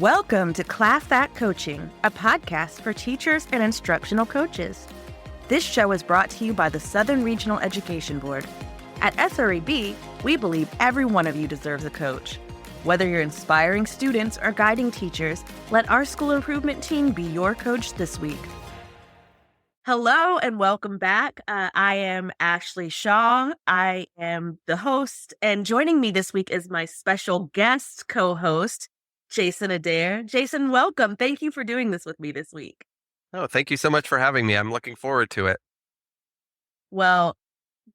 Welcome to Class Act Coaching, a podcast for teachers and instructional coaches. This show is brought to you by the Southern Regional Education Board. At SREB, we believe every one of you deserves a coach. Whether you're inspiring students or guiding teachers, let our school improvement team be your coach this week. Hello and welcome back. I am Ashley Shaw. I am the host, and joining me this week is my special guest co-host, Jason Adair. Jason, welcome. Thank you for doing this with me this week. Oh, thank you so much for having me. I'm looking forward to it. Well,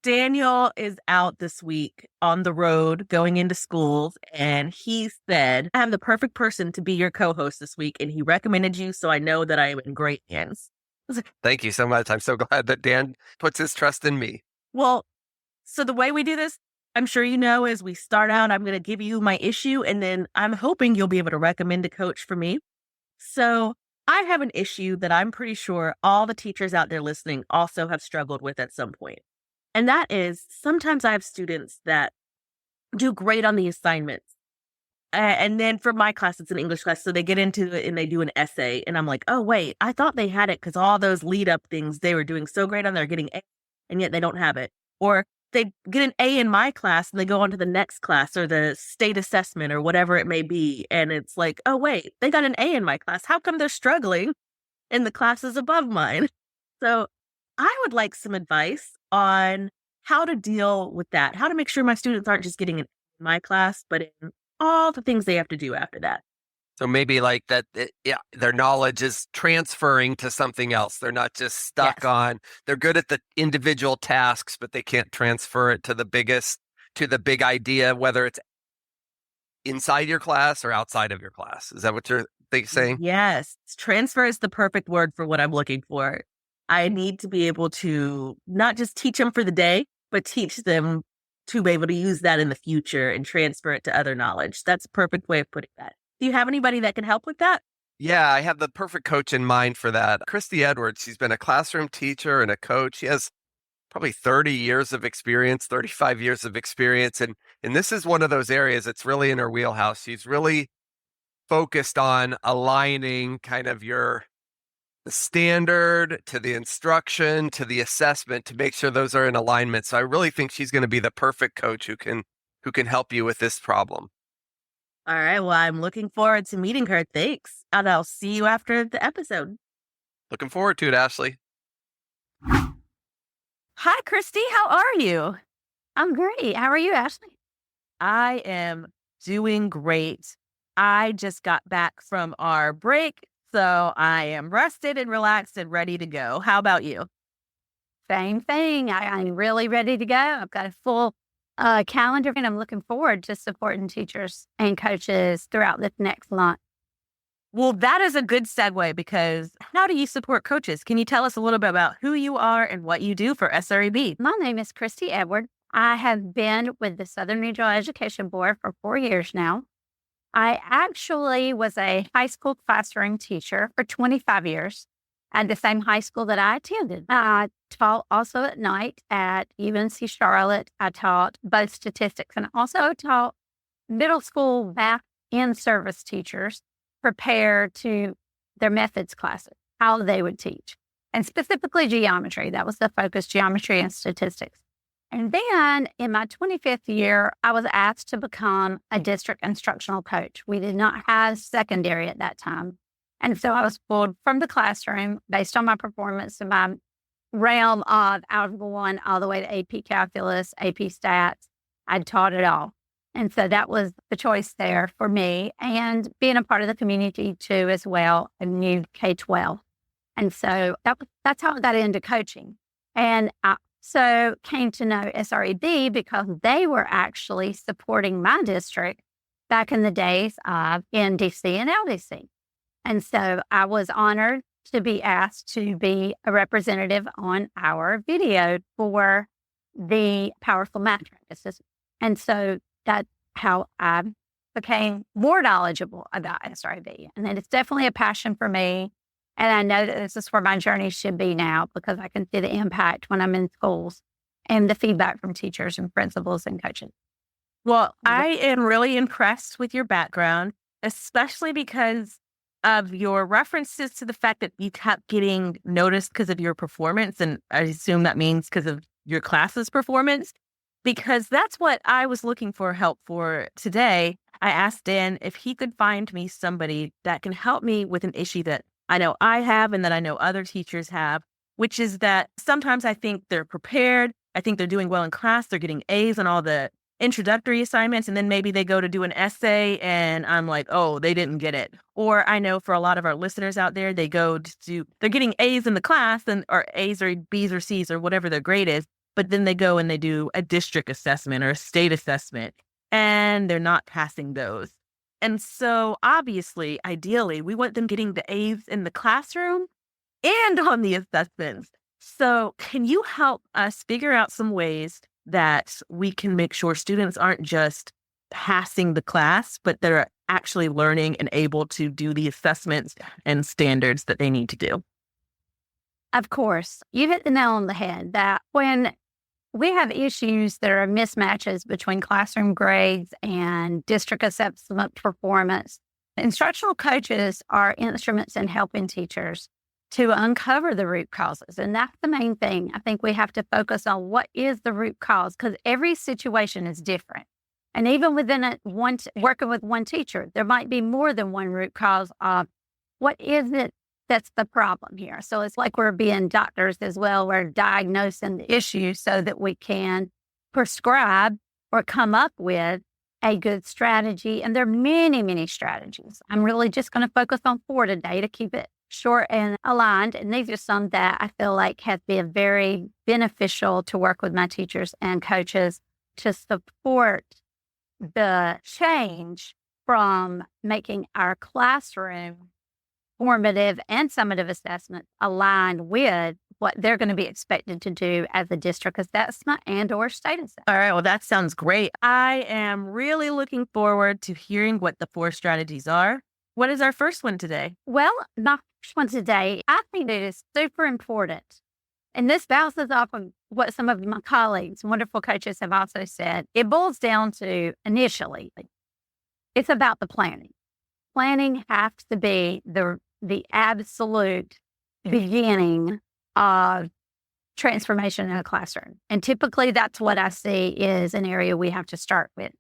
Daniel is out this week on the road going into schools, and he said, I'm the perfect person to be your co-host this week, and he recommended you, so I know that I am in great hands. Thank you so much. I'm so glad that Dan puts his trust in me. Well, so the way we do this, I'm sure you know, is we start out, I'm going to give you my issue, and then I'm hoping you'll be able to recommend a coach for me. So I have an issue that I'm pretty sure all the teachers out there listening also have struggled with at some point. And that is, sometimes I have students that do great on the assignments. And then for my class, it's an English class. So they get into it and they do an essay. And I'm like, oh, wait, I thought they had it because all those lead up things they were doing so great on, they're getting A, and yet they don't have it. Or they get an A in my class and they go on to the next class or the state assessment or whatever it may be. And it's like, oh, wait, they got an A in my class. How come they're struggling in the classes above mine? So I would like some advice on how to deal with that, how to make sure my students aren't just getting an A in my class, but in all the things they have to do after that. So maybe like that, their knowledge is transferring to something else. They're not just stuck on, they're good at the individual tasks, but they can't transfer it to the big idea, whether it's inside your class or outside of your class. Is that what you're saying? Yes. Transfer is the perfect word for what I'm looking for. I need to be able to not just teach them for the day, but teach them to be able to use that in the future and transfer it to other knowledge. That's a perfect way of putting that. Do you have anybody that can help with that? Yeah, I have the perfect coach in mind for that. Christi Edwards, she's been a classroom teacher and a coach. She has probably 30 years of experience, 35 years of experience. And this is one of those areas that's really in her wheelhouse. She's really focused on aligning kind of the standard to the instruction to the assessment to make sure those are in alignment. So I really think she's going to be the perfect coach who can help you with this problem. All right. Well, I'm looking forward to meeting her. Thanks. And I'll see you after the episode. Looking forward to it, Ashley. Hi, Christi. How are you? I'm great. How are you, Ashley? I am doing great. I just got back from our break, so I am rested and relaxed and ready to go. How about you? Same thing. I'm really ready to go. I've got a full calendar, and I'm looking forward to supporting teachers and coaches throughout this next month. Well, that is a good segue, because how do you support coaches? Can you tell us a little bit about who you are and what you do for SREB? My name is Christi Edwards. I have been with the Southern Regional Education Board for 4 years now. I actually was a high school classroom teacher for 25 years at the same high school that I attended. I taught also at night at UNC Charlotte. I taught both statistics, and also taught middle school math in-service teachers prepare to their methods classes, how they would teach, and specifically geometry. That was the focus, geometry and statistics. And then in my 25th year, I was asked to become a district instructional coach. We did not have secondary at that time. And so I was pulled from the classroom based on my performance in my realm of Algebra 1 all the way to AP Calculus, AP Stats. I'd taught it all. And so that was the choice there for me, and being a part of the community too as well, a new K-12. And so that's how I got into coaching. And I also came to know SREB because they were actually supporting my district back in the days of NDC and LDC. And so I was honored to be asked to be a representative on our video for the powerful math practices. And so that's how I became more knowledgeable about SREB. And then it's definitely a passion for me. And I know that this is where my journey should be now, because I can see the impact when I'm in schools and the feedback from teachers and principals and coaches. Well, I am really impressed with your background. especially because of your references to the fact that you kept getting noticed because of your performance. And I assume that means because of your class's performance, because that's what I was looking for help for today. I asked Dan if he could find me somebody that can help me with an issue that I know I have and that I know other teachers have, which is that sometimes I think they're prepared. I think they're doing well in class. They're getting A's on all the introductory assignments. And then maybe they go to do an essay and I'm like, oh, they didn't get it. Or I know for a lot of our listeners out there, they're getting A's in the class or A's or B's or C's or whatever their grade is. But then they go and they do a district assessment or a state assessment and they're not passing those. And so obviously, ideally, we want them getting the A's in the classroom and on the assessments. So can you help us figure out some ways that we can make sure students aren't just passing the class, but they're actually learning and able to do the assessments and standards that they need to do? Of course, you hit the nail on the head that when we have issues that are mismatches between classroom grades and district assessment performance, instructional coaches are instruments in helping teachers to uncover the root causes. And that's the main thing. I think we have to focus on what is the root cause because every situation is different. And even within working with one teacher, there might be more than one root cause of what is it that's the problem here. So it's like we're being doctors as well. We're diagnosing the issue so that we can prescribe or come up with a good strategy. And there are many, many strategies. I'm really just going to focus on 4 today to keep it short and aligned. And these are some that I feel like have been very beneficial to work with my teachers and coaches to support the change from making our classroom formative and summative assessments aligned with what they're going to be expected to do as a district assessment and or state assessment. All right. Well, that sounds great. I am really looking forward to hearing what the 4 strategies are. What is our first one today? Well, my first one today, I think it is super important. And this bounces off of what some of my colleagues, wonderful coaches, have also said. It boils down to initially, it's about the planning. Planning has to be the absolute beginning of transformation in a classroom. And typically that's what I see is an area we have to start with.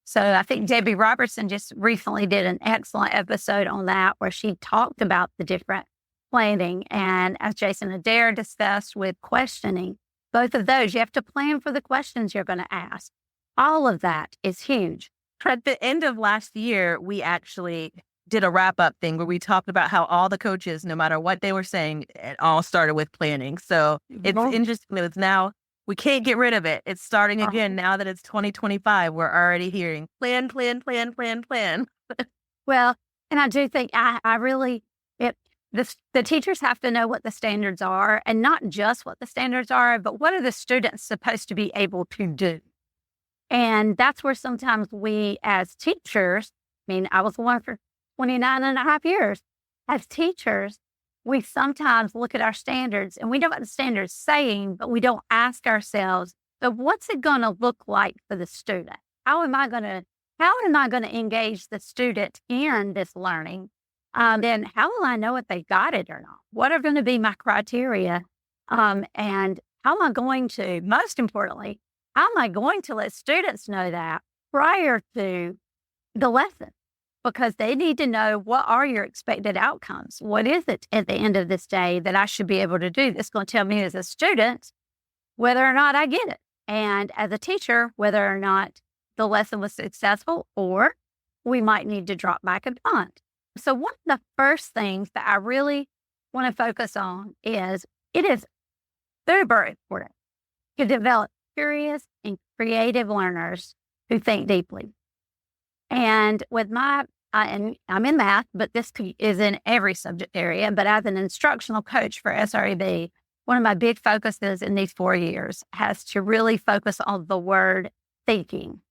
So I think Debbie Robertson just recently did an excellent episode on that where she talked about the different planning. And as Jason Adair discussed with questioning, both of those, you have to plan for the questions you're going to ask. All of that is huge. At the end of last year, we actually did a wrap-up thing where we talked about how all the coaches, no matter what they were saying, it all started with planning. So it's interesting that it's now, we can't get rid of it. It's starting again now that it's 2025. We're already hearing plan, plan, plan, plan, plan. Well, and I do think the teachers have to know what the standards are and not just what the standards are, but what are the students supposed to be able to do? And that's where sometimes we as teachers, I was one for 29 and a half years. As teachers, we sometimes look at our standards and we know what the standards saying, but we don't ask ourselves, so what's it going to look like for the student? How am I going to engage the student in this learning? Then how will I know if they got it or not? What are going to be my criteria? And how am I going to, most importantly, how am I going to let students know that prior to the lesson? Because they need to know, what are your expected outcomes? What is it at the end of this day that I should be able to do that's going to tell me as a student whether or not I get it? And as a teacher, whether or not the lesson was successful or we might need to drop back a punt. So one of the first things that I really want to focus on is it is super important to develop curious and creative learners who think deeply. And with and I'm in math, but this is in every subject area. But as an instructional coach for SREB, one of my big focuses in these 4 years has to really focus on the word thinking.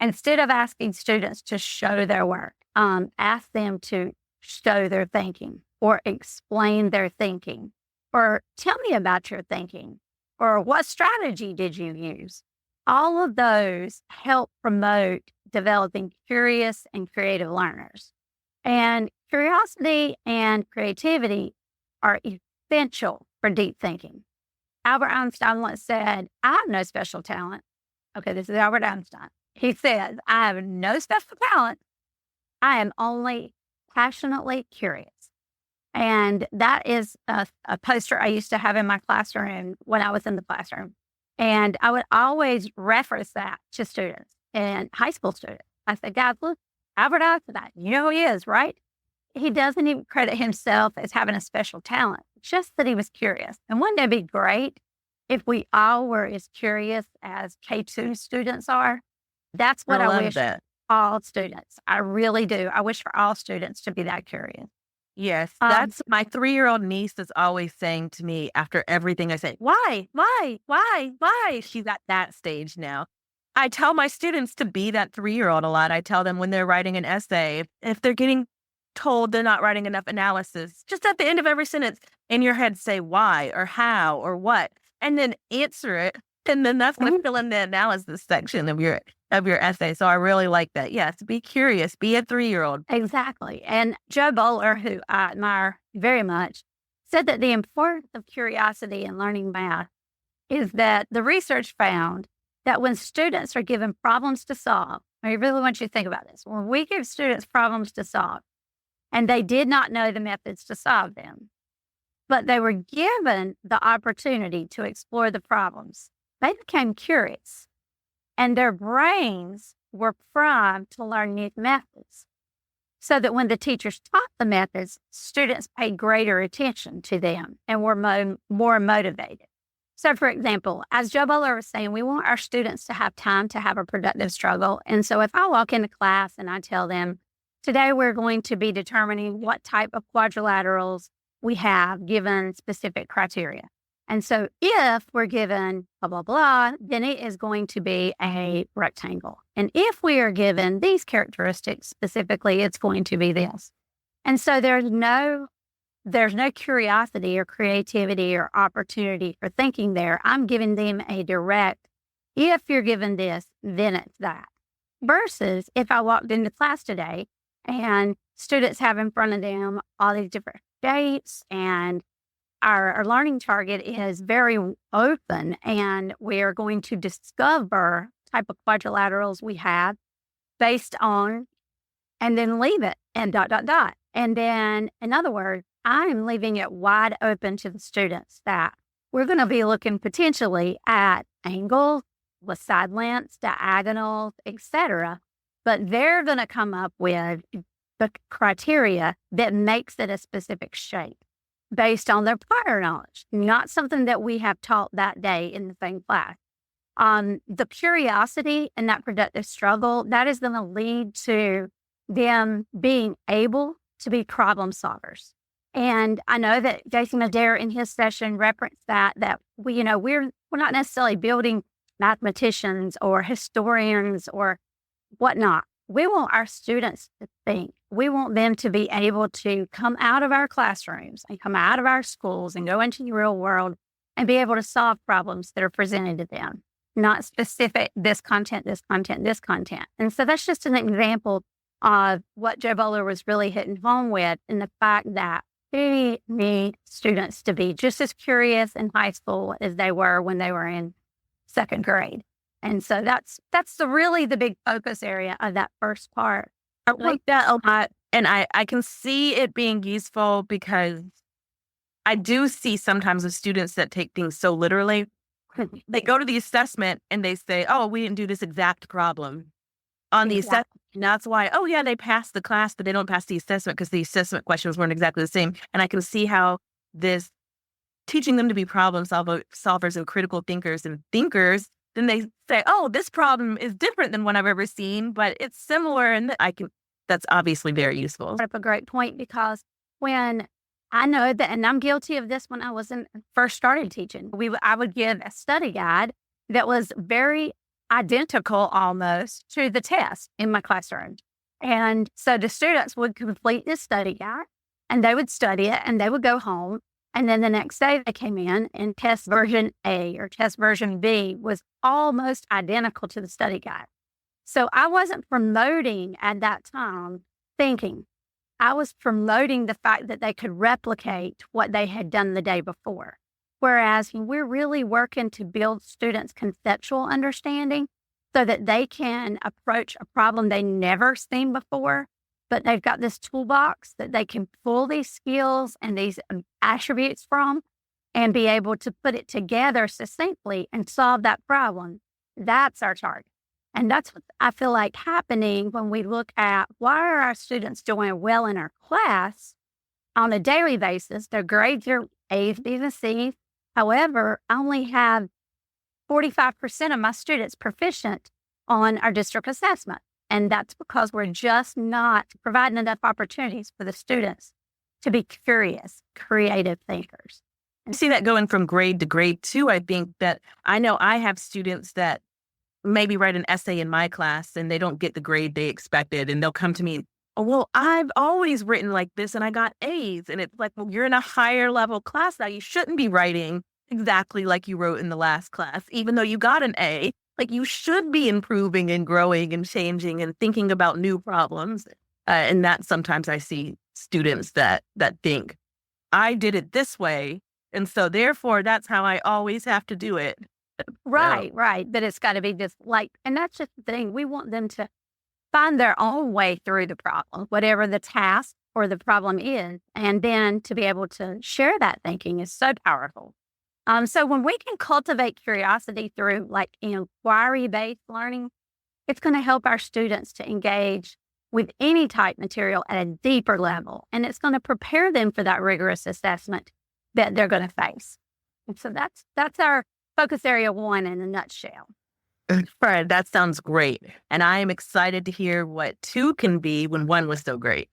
Instead of asking students to show their work, ask them to show their thinking or explain their thinking or tell me about your thinking or what strategy did you use? All of those help promote developing curious and creative learners. And curiosity and creativity are essential for deep thinking. Albert Einstein once said, I have no special talent. Okay, this is Albert Einstein. He says, I have no special talent. I am only passionately curious. And that is a poster I used to have in my classroom when I was in the classroom. And I would always reference that to students and high school students. I said, guys, look, Albert Einstein, you know who he is, right? He doesn't even credit himself as having a special talent, just that he was curious. And wouldn't it be great if we all were as curious as K2 students are? That's what I I love wish that. all students. I really do. I wish for all students to be that curious. Yes, Um, that's my 3-year-old niece is always saying to me after everything I say, "Why? Why? Why? Why?" She's at that stage now. I tell my students to be that 3-year-old a lot. I tell them when they're writing an essay, if they're getting told they're not writing enough analysis, just at the end of every sentence in your head say why or how or what, and then answer it. And then that's going to mhm, fill in the analysis section of your essay. So I really like that. Yes, be curious, be a 3-year-old. exactly. And Joe Bowler, who I admire very much, said that the importance of curiosity in learning math is that the research found that when students are given problems to solve, I really want you to think about this. When we give students problems to solve, and they did not know the methods to solve them, but they were given the opportunity to explore the problems, they became curious and their brains were primed to learn new methods. So that when the teachers taught the methods, students paid greater attention to them and were more motivated. So, for example, as Joe Bowler was saying, we want our students to have time to have a productive struggle. And so if I walk into class and I tell them, today we're going to be determining what type of quadrilaterals we have given specific criteria. And so if we're given blah, blah, blah, then it is going to be a rectangle. And if we are given these characteristics specifically, it's going to be this. And so there's no curiosity or creativity or opportunity for thinking there. I'm giving them a direct, if you're given this, then it's that. Versus if I walked into class today and students have in front of them all these different shapes and our learning target is very open and we are going to discover type of quadrilaterals we have based on and then leave it and ... And then, in other words, I'm leaving it wide open to the students that we're going to be looking potentially at angles, with side lengths, diagonals, etc. But they're going to come up with the criteria that makes it a specific shape based on their prior knowledge, not something that we have taught that day in the same class. The curiosity and that productive struggle, that is going to lead to them being able to be problem solvers. And I know that Jason Adair in his session referenced that we're not necessarily building mathematicians or historians or whatnot. We want our students to think. We want them to be able to come out of our classrooms and come out of our schools and go into the real world and be able to solve problems that are presented to them, not specific, this content, this content, this content. And so that's just an example of what Joe Bowler was really hitting home with, and the fact that we need students to be just as curious in high school as they were when they were in second grade. And so that's really the big focus area of that first part. I like that a lot. And I can see it being useful because I do see sometimes with students that take things so literally. They go to the assessment and they say, oh, we didn't do this exact problem on the assessment. And that's why, oh, yeah, they passed the class, but they don't pass the assessment because the assessment questions weren't exactly the same. And I can see how this teaching them to be problem solvers and critical thinkers, then they say, oh, this problem is different than one I've ever seen, but it's similar. And that's obviously very useful. Up a great point, because when I know that, and I'm guilty of this when I first started teaching, I would give a study guide that was very identical almost to the test in my classroom. And so the students would complete this study guide and they would study it and they would go home. And then the next day they came in and test version A or test version B was almost identical to the study guide. So I wasn't promoting at that time thinking. I was promoting the fact that they could replicate what they had done the day before. Whereas we're really working to build students' conceptual understanding so that they can approach a problem they never seen before, but they've got this toolbox that they can pull these skills and these attributes from and be able to put it together succinctly and solve that problem. That's our target. And that's what I feel like happening when we look at why are our students doing well in our class on a daily basis. Their grades are A's, B's, and C's. However, I only have 45% of my students proficient on our district assessment. And that's because we're just not providing enough opportunities for the students to be curious, creative thinkers. I see that going from grade to grade too. I think that I know I have students that maybe write an essay in my class and they don't get the grade they expected. And they'll come to me, oh, well, I've always written like this and I got A's. And it's like, well, you're in a higher level class now. You shouldn't be writing exactly like you wrote in the last class, even though you got an A. Like you should be improving and growing and changing and thinking about new problems. And that sometimes I see students that think I did it this way. And so therefore that's how I always have to do it. Right. That it's got to be just like, and that's just the thing. We want them to find their own way through the problem, whatever the task or the problem is. And then to be able to share that thinking is so powerful. So when we can cultivate curiosity through like inquiry-based learning, it's going to help our students to engage with any type material at a deeper level. And it's going to prepare them for that rigorous assessment that they're going to face. And so that's our focus area 1 in a nutshell. Fred, that sounds great. And I am excited to hear what 2 can be when 1 was so great.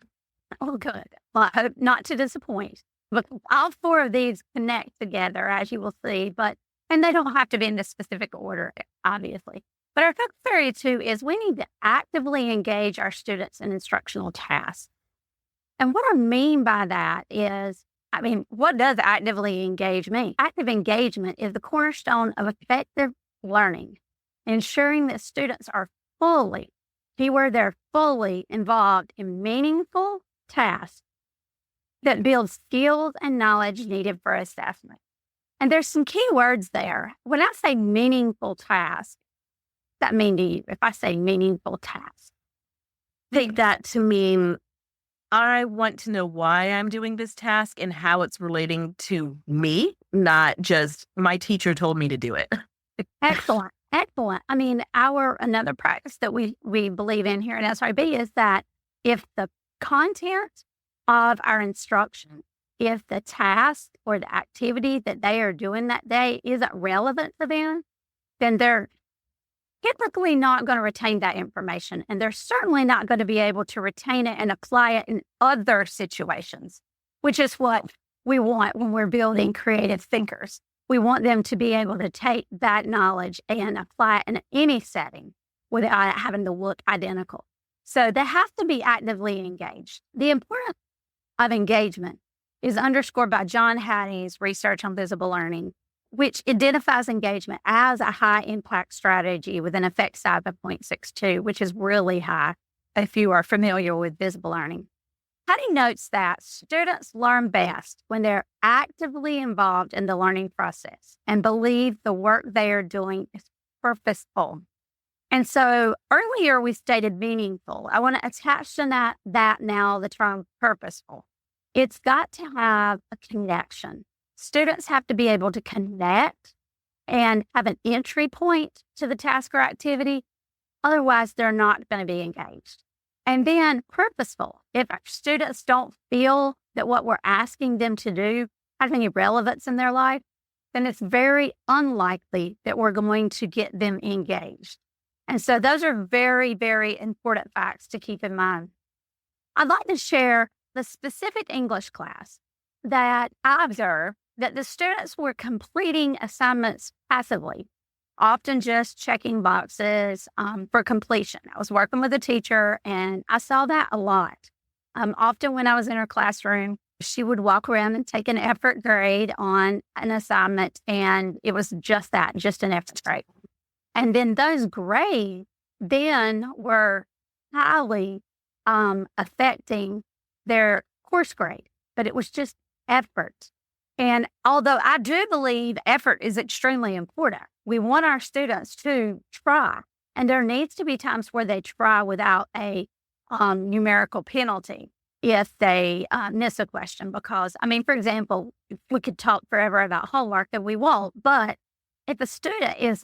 Oh, good. Well, I hope not to disappoint. But all 4 of these connect together, as you will see, and they don't have to be in this specific order, obviously. But our focus area 2 is we need to actively engage our students in instructional tasks. And what I mean by that is, what does actively engage mean? Active engagement is the cornerstone of effective learning, ensuring that students are fully involved in meaningful tasks that build skills and knowledge needed for assessment. And there's some key words there. When I say meaningful task, what does that mean to you? If I say meaningful task, Take that to mean I want to know why I'm doing this task and how it's relating to me, not just my teacher told me to do it. Excellent. Another practice that we believe in here at SRB is that if the content of our instruction, if the task or the activity that they are doing that day isn't relevant to them, then they're typically not going to retain that information. And they're certainly not going to be able to retain it and apply it in other situations, which is what we want when we're building creative thinkers. We want them to be able to take that knowledge and apply it in any setting without having to look identical. So they have to be actively engaged. The importance of engagement is underscored by John Hattie's research on visible learning, which identifies engagement as a high impact strategy with an effect size of 0.62, which is really high if you are familiar with visible learning. Hattie notes that students learn best when they're actively involved in the learning process and believe the work they are doing is purposeful. And so earlier we stated meaningful. I want to attach to that now the term purposeful. It's got to have a connection. Students have to be able to connect and have an entry point to the task or activity. Otherwise, they're not going to be engaged. And then purposeful. If our students don't feel that what we're asking them to do has any relevance in their life, then it's very unlikely that we're going to get them engaged. And so those are very, very important facts to keep in mind. I'd like to share the specific English class that I observed that the students were completing assignments passively, often just checking boxes for completion. I was working with a teacher and I saw that a lot. Often when I was in her classroom, she would walk around and take an effort grade on an assignment, and it was just that, just an effort grade. And then those grades then were highly affecting their course grade, but it was just effort. And although I do believe effort is extremely important, we want our students to try. And there needs to be times where they try without a numerical penalty if they miss a question. Because, I mean, for example, we could talk forever about homework and we won't, but if a student is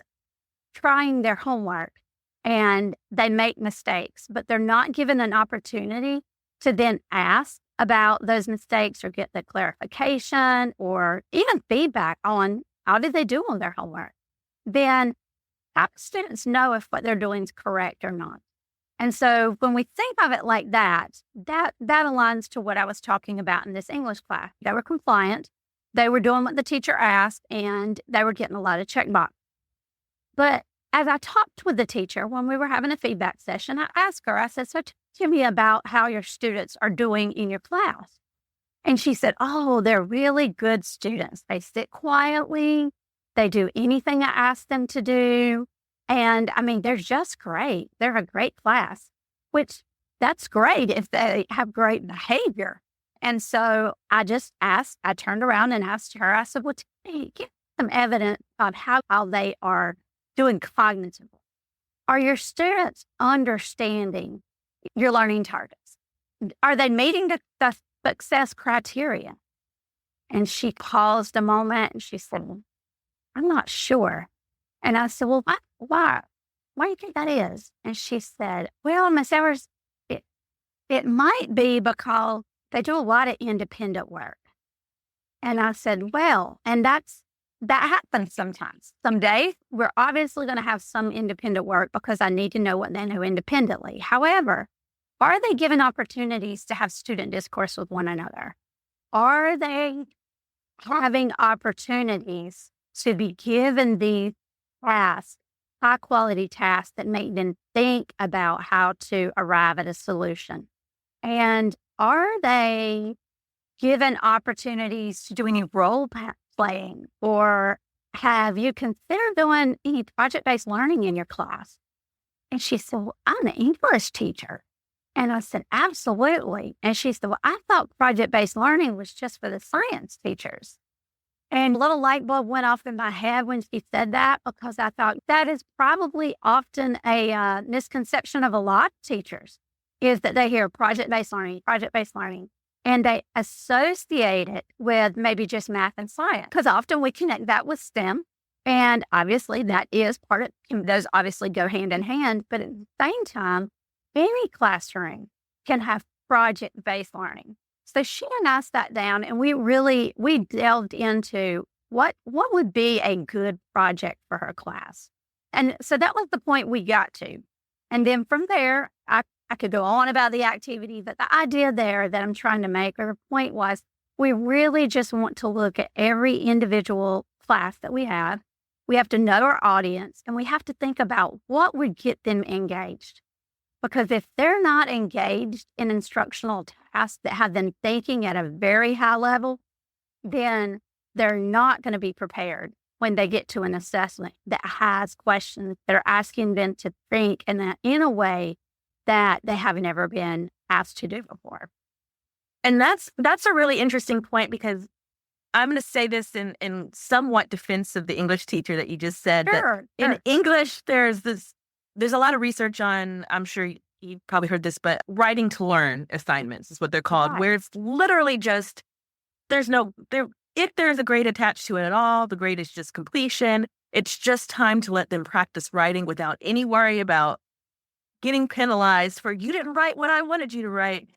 trying their homework and they make mistakes, but they're not given an opportunity to then ask about those mistakes or get the clarification or even feedback on how did they do on their homework, then how do students know if what they're doing is correct or not? And so when we think of it like that, that aligns to what I was talking about in this English class. They were compliant, they were doing what the teacher asked, and they were getting a lot of checkbox. But as I talked with the teacher when we were having a feedback session, I asked her, I said, so talk to me about how your students are doing in your class. And she said, oh, they're really good students. They sit quietly. They do anything I ask them to do. And I mean, they're just great. They're a great class, which that's great if they have great behavior. And so I just asked, I turned around and asked her, I said, well, give me some evidence of how they are doing cognitively. Are your students understanding your learning targets? Are they meeting the success criteria? And she paused a moment and she said, I'm not sure. And I said, well, why? Why do you think that is? And she said, well, Miss Edwards, it might be because they do a lot of independent work. And I said, well, and that happens sometimes. Some days we're obviously going to have some independent work because I need to know what they know independently. However, are they given opportunities to have student discourse with one another? Are they having opportunities to be given these tasks, high quality tasks that make them think about how to arrive at a solution? And are they given opportunities to do any role playing, or have you considered doing any project-based learning in your class? And she said, well, I'm an English teacher. And I said, absolutely. And she said, well, I thought project-based learning was just for the science teachers. And a little light bulb went off in my head when she said that, because I thought that is probably often a misconception of a lot of teachers, is that they hear project-based learning, and they associate it with maybe just math and science, because often we connect that with STEM. And obviously that is part of, those obviously go hand in hand, but at the same time, any classroom can have project-based learning. So she and I sat down and we delved into what would be a good project for her class. And so that was the point we got to. And then from there, I could go on about the activity, but the idea there that I'm trying to make, or the point was, we really just want to look at every individual class that we have. We have to know our audience, and we have to think about what would get them engaged. Because if they're not engaged in instructional tasks that have them thinking at a very high level, then they're not going to be prepared when they get to an assessment that has questions that are asking them to think in a way that they have never been asked to do before. And that's a really interesting point, because I'm going to say this in somewhat defense of the English teacher that you just said. Sure. In English, there's a lot of research on, I'm sure you've probably heard this, but writing to learn assignments is what they're called, Right. where it's literally just, if there's a grade attached to it at all, the grade is just completion. It's just time to let them practice writing without any worry about getting penalized for, you didn't write what I wanted you to write.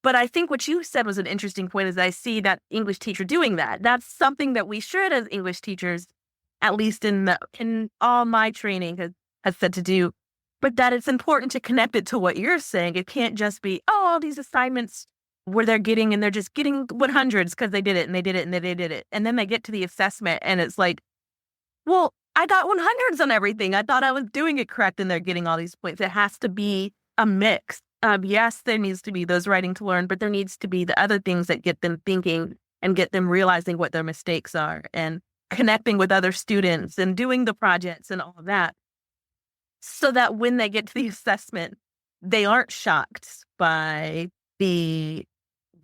But I think what you said was an interesting point, is I see that English teacher doing that. That's something that we should, as English teachers, at least in all my training has said to do, but that it's important to connect it to what you're saying. It can't just be, all these assignments where they're just getting 100s because they did it and they did it and they did it. And then they get to the assessment and it's like, well, I got 100s on everything. I thought I was doing it correct, and they're getting all these points. It has to be a mix. Yes, there needs to be those writing to learn, but there needs to be the other things that get them thinking and get them realizing what their mistakes are, and connecting with other students and doing the projects and all of that, so that when they get to the assessment, they aren't shocked by the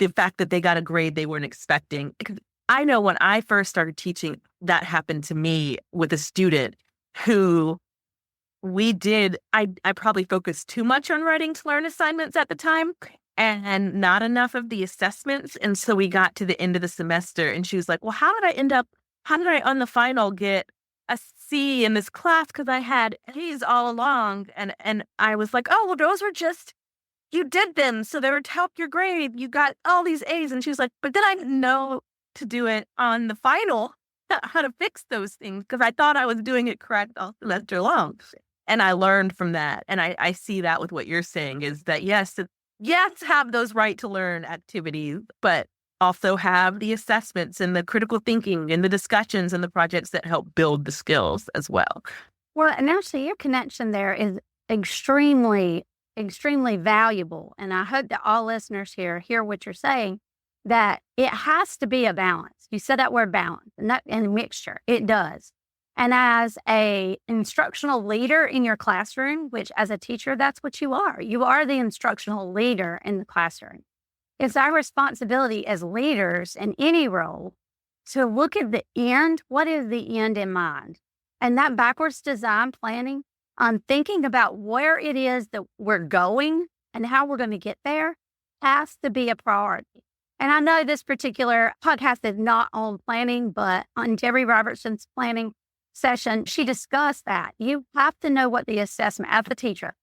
the fact that they got a grade they weren't expecting. Because I know when I first started teaching, that happened to me with a student who I probably focused too much on writing to learn assignments at the time and not enough of the assessments. And so we got to the end of the semester and she was like, well, how did I on the final get a C in this class? Because I had A's all along. And I was like, oh, well, those were just, you did them. So they were to help your grade. You got all these A's. And she was like, but then I didn't know to do it on the final, how to fix those things, because I thought I was doing it correct all semester long. And I learned from that. And I see that with what you're saying is that, yes, have those right to learn activities, but also have the assessments and the critical thinking and the discussions and the projects that help build the skills as well. Well, and actually your connection there is extremely, extremely valuable. And I hope that all listeners here hear what you're saying, that it has to be a balance. You said that word balance and mixture. It does. And as a instructional leader in your classroom, which as a teacher, that's what you are. You are the instructional leader in the classroom. It's our responsibility as leaders in any role to look at the end. What is the end in mind? And that backwards design planning on thinking about where it is that we're going and how we're going to get there has to be a priority. And I know this particular podcast is not on planning, but on Jerry Robertson's planning session, she discussed that. You have to know what the assessment, as a teacher,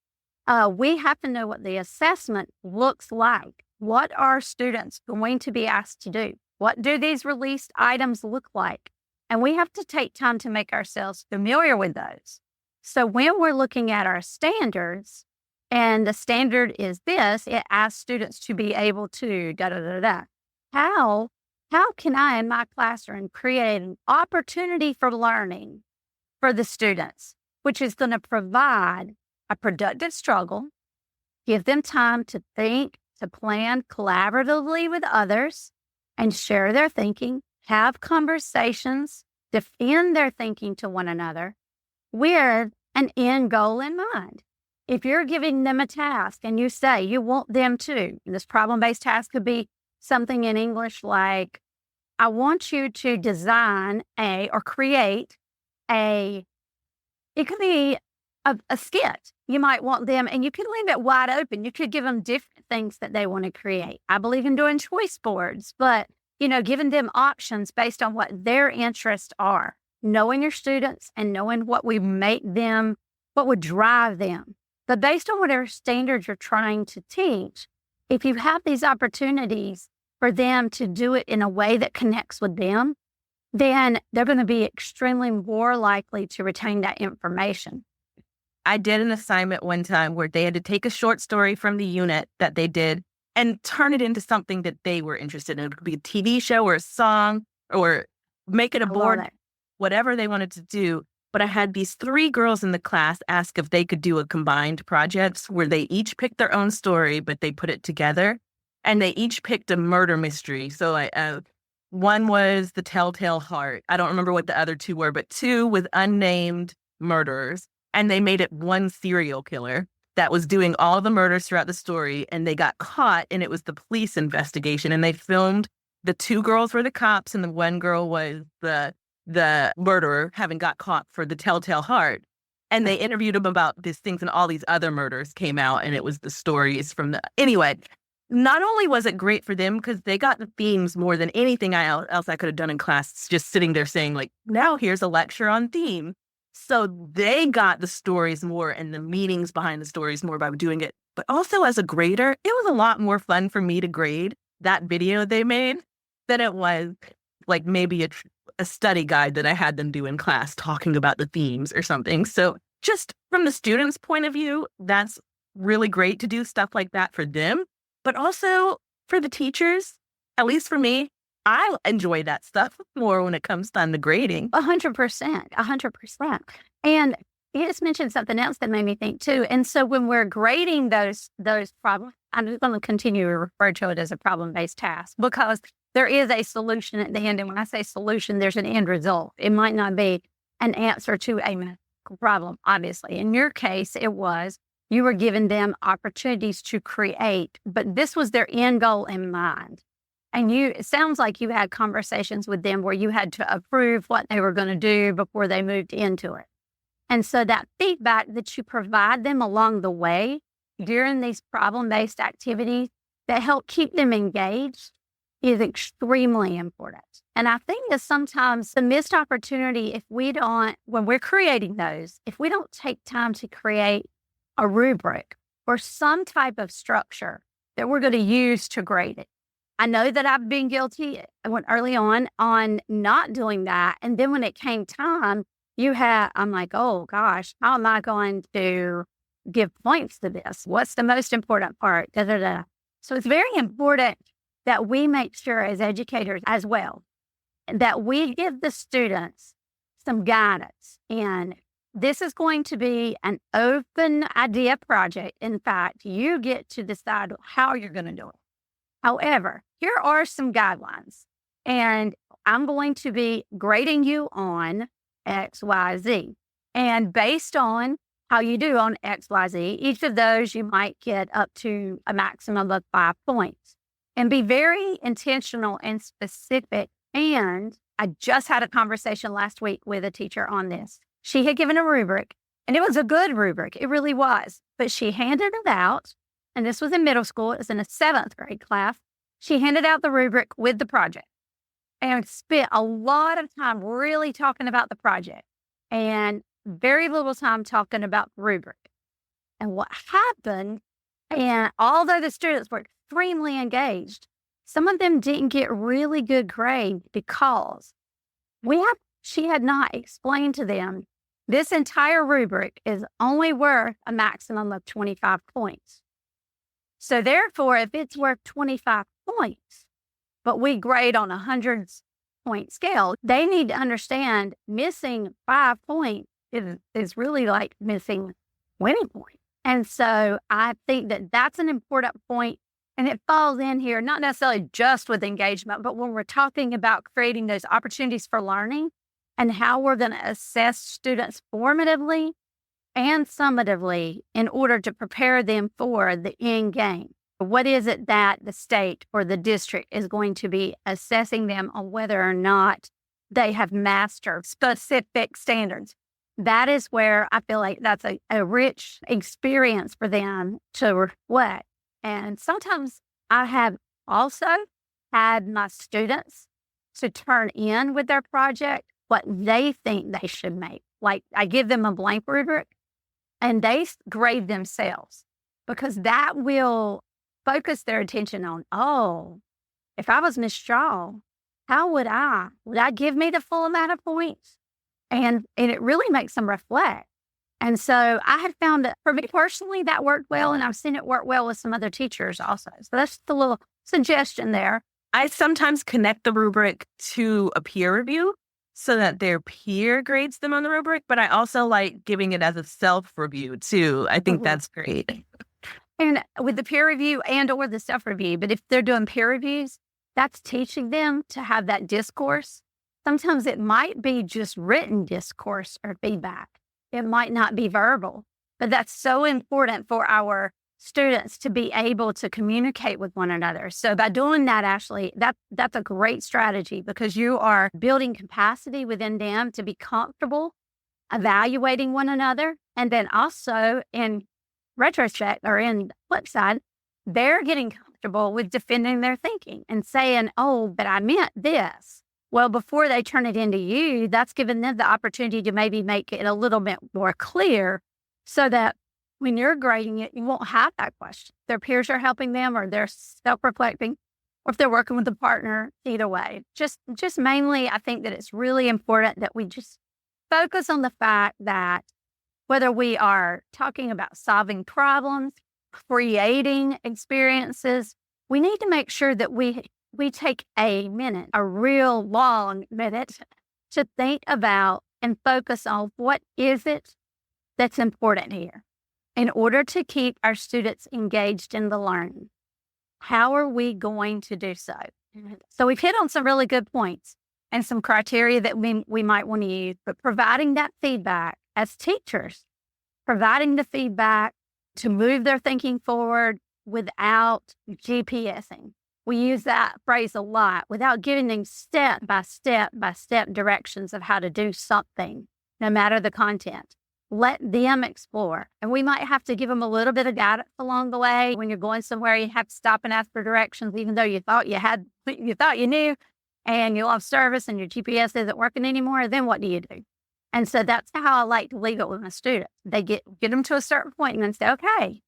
we have to know what the assessment looks like. What are students going to be asked to do? What do these released items look like? And we have to take time to make ourselves familiar with those. So when we're looking at our standards, and the standard is this, it asks students to be able to da-da-da-da. How can I, in my classroom, create an opportunity for learning for the students, which is going to provide a productive struggle, give them time to think, to plan collaboratively with others, and share their thinking, have conversations, defend their thinking to one another with an end goal in mind. If you're giving them a task and you say you want them to, this problem-based task could be something in English like, I want you to design or create it could be a skit. You might want them, and you can leave it wide open. You could give them different things that they want to create. I believe in doing choice boards, but, giving them options based on what their interests are, knowing your students and knowing what would drive them. But based on whatever standards you're trying to teach, if you have these opportunities for them to do it in a way that connects with them, then they're going to be extremely more likely to retain that information. I did an assignment one time where they had to take a short story from the unit that they did and turn it into something that they were interested in. It could be a TV show or a song or make it a board, whatever they wanted to do. But I had these 3 girls in the class ask if they could do a combined project where they each picked their own story, but they put it together. And they each picked a murder mystery. So one was The Telltale Heart. I don't remember what the other 2 were, but 2 with unnamed murderers. And they made it one serial killer that was doing all the murders throughout the story. And they got caught, and it was the police investigation. And they filmed, the 2 girls were the cops, and the 1 girl was the murderer, having got caught for The Telltale Heart. And they interviewed him about these things, and all these other murders came out, and it was the stories from anyway. Not only was it great for them because they got the themes more than anything else I could have done in class, just sitting there saying, like, now here's a lecture on theme. So they got the stories more and the meanings behind the stories more by doing it. But also as a grader, it was a lot more fun for me to grade that video they made than it was like maybe a study guide that I had them do in class talking about the themes or something. So just from the students' point of view, that's really great to do stuff like that for them. But also for the teachers, at least for me, I enjoy that stuff more when it comes time to grading. 100%. And you just mentioned something else that made me think too. And so when we're grading those problems, I'm just going to continue to refer to it as a problem-based task because there is a solution at the end. And when I say solution, there's an end result. It might not be an answer to a medical problem, obviously. In your case, it was you were giving them opportunities to create, but this was their end goal in mind. And it sounds like you had conversations with them where you had to approve what they were going to do before they moved into it. And so that feedback that you provide them along the way during these problem-based activities that help keep them engaged is extremely important. And I think that sometimes the missed opportunity, when we're creating those, if we don't take time to create a rubric or some type of structure that we're going to use to grade it. I know that I've been guilty. I went early on not doing that. And then when it came time, I'm like, oh gosh, how am I going to give points to this? What's the most important part? Da, da, da. So it's very important that we make sure as educators as well, that we give the students some guidance. And this is going to be an open idea project. In fact, you get to decide how you're going to do it. However, here are some guidelines, and I'm going to be grading you on X, Y, Z. And based on how you do on X, Y, Z, each of those you might get up to a maximum of 5 points. And be very intentional and specific. And I just had a conversation last week with a teacher on this. She had given a rubric, and it was a good rubric. It really was. But she handed it out, and this was in middle school. It was in a 7th grade class. She handed out the rubric with the project and spent a lot of time really talking about the project and very little time talking about the rubric. And what happened, and although the students were extremely engaged, some of them didn't get really good grades because she had not explained to them this entire rubric is only worth a maximum of 25 points. So therefore, if it's worth 25 points, but we grade on a 100-point scale, they need to understand missing 5 points is really like missing 20 points. And so I think that that's an important point, and it falls in here, not necessarily just with engagement, but when we're talking about creating those opportunities for learning and how we're going to assess students formatively and summatively in order to prepare them for the end game. What is it that the state or the district is going to be assessing them on whether or not they have mastered specific standards? That is where I feel like that's a rich experience for them to reflect. And sometimes I have also had my students to turn in with their project what they think they should make. Like I give them a blank rubric and they grade themselves, because that will focus their attention on, oh, if I was Miss Shaw, how would I give me the full amount of points? And it really makes them reflect. And so I have found that for me personally, that worked well. And I've seen it work well with some other teachers also. So that's the little suggestion there. I sometimes connect the rubric to a peer review so that their peer grades them on the rubric, but I also like giving it as a self-review too. I think that's great. And with the peer review and or the self-review, but if they're doing peer reviews, that's teaching them to have that discourse. Sometimes it might be just written discourse or feedback. It might not be verbal, but that's so important for our students to be able to communicate with one another. So by doing that, Ashley, that's a great strategy, because you are building capacity within them to be comfortable evaluating one another. And then also in retrospect or in the flip side, they're getting comfortable with defending their thinking and saying, oh, but I meant this. Well, before they turn it into you, that's given them the opportunity to maybe make it a little bit more clear so that when you're grading it, you won't have that question. Their peers are helping them, or they're self-reflecting, or if they're working with a partner, either way. Just mainly, I think that it's really important that we just focus on the fact that whether we are talking about solving problems, creating experiences, we need to make sure that we take a minute, a real long minute, to think about and focus on what is it that's important here in order to keep our students engaged in the learning. How are we going to do so? So we've hit on some really good points and some criteria that we might want to use, but providing that feedback as teachers, providing the feedback to move their thinking forward without GPSing, We use that phrase a lot without giving them step by step by step directions of how to do something, no matter the content. Let them explore. And we might have to give them a little bit of guidance along the way. When you're going somewhere, you have to stop and ask for directions, even though you thought you knew, and you lost service and your GPS isn't working anymore. Then what do you do? And so that's how I like to leave it with my students. They get them to a certain point and then say, okay,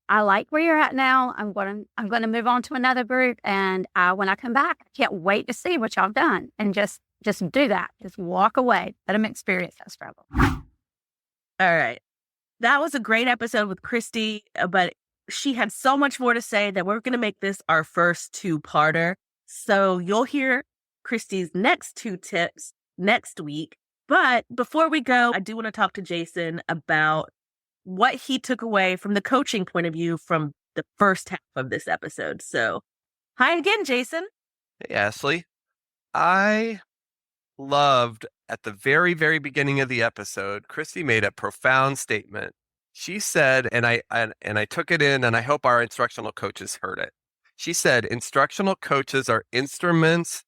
I like where you're at now. I'm going to move on to another group. And when I come back, I can't wait to see what y'all have done. And just do that. Just walk away. Let them experience that struggle. All right. That was a great episode with Christi, but she had so much more to say that we're going to make this our first two-parter. So you'll hear Christi's next 2 tips next week. But before we go, I do want to talk to Jason about what he took away from the coaching point of view from the first half of this episode. So hi again, Jason. Hey, Ashley. I loved at the very, very beginning of the episode, Christi made a profound statement. She said, and I took it in, and I hope our instructional coaches heard it. She said, instructional coaches are instruments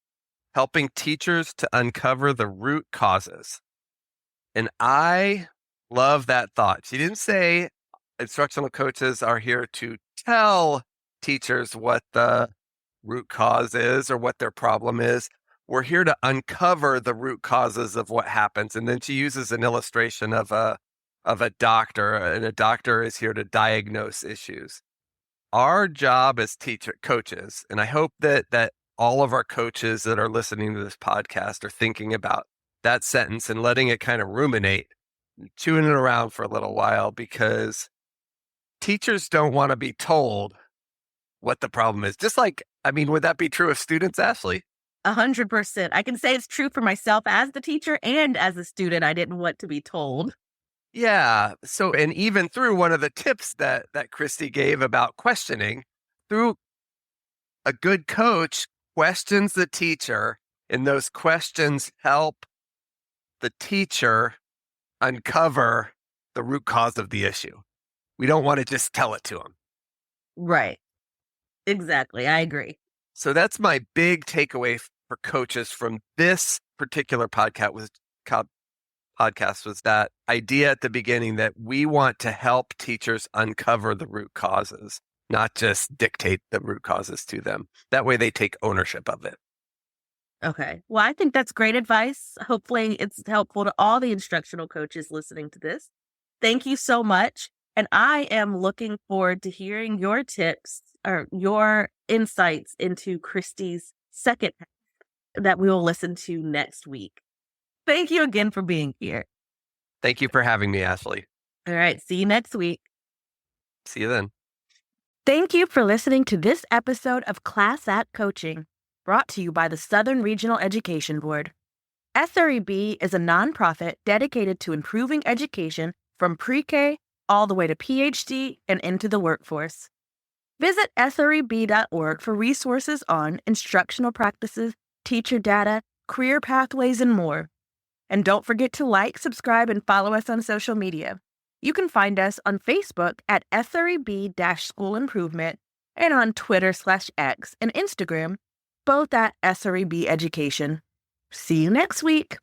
helping teachers to uncover the root causes. And I love that thought. She didn't say instructional coaches are here to tell teachers what the root cause is or what their problem is. We're here to uncover the root causes of what happens. And then she uses an illustration of a doctor, and a doctor is here to diagnose issues. Our job as coaches, and I hope that all of our coaches that are listening to this podcast are thinking about that sentence and letting it kind of ruminate, chewing it around for a little while, because teachers don't want to be told what the problem is. Just like, would that be true of students, Ashley? 100%. I can say it's true for myself as the teacher and as a student. I didn't want to be told. Yeah. So, and even through one of the tips that Christi gave about questioning, through a good coach questions the teacher, and those questions help the teacher uncover the root cause of the issue. We don't want to just tell it to them. Right. Exactly. I agree. So that's my big takeaway for coaches from this particular podcast was that idea at the beginning that we want to help teachers uncover the root causes, not just dictate the root causes to them. That way they take ownership of it. Okay. Well, I think that's great advice. Hopefully it's helpful to all the instructional coaches listening to this. Thank you so much. And I am looking forward to hearing your tips or your insights into Christi's second half that we will listen to next week. Thank you again for being here. Thank you for having me, Ashley. All right. See you next week. See you then. Thank you for listening to this episode of Class Act Coaching, brought to you by the Southern Regional Education Board. SREB is a nonprofit dedicated to improving education from pre-K all the way to PhD and into the workforce. Visit sreb.org for resources on instructional practices, teacher data, career pathways, and more. And don't forget to like, subscribe, and follow us on social media. You can find us on Facebook at SREB-School Improvement and on Twitter/X and Instagram, both at SREB Education. See you next week.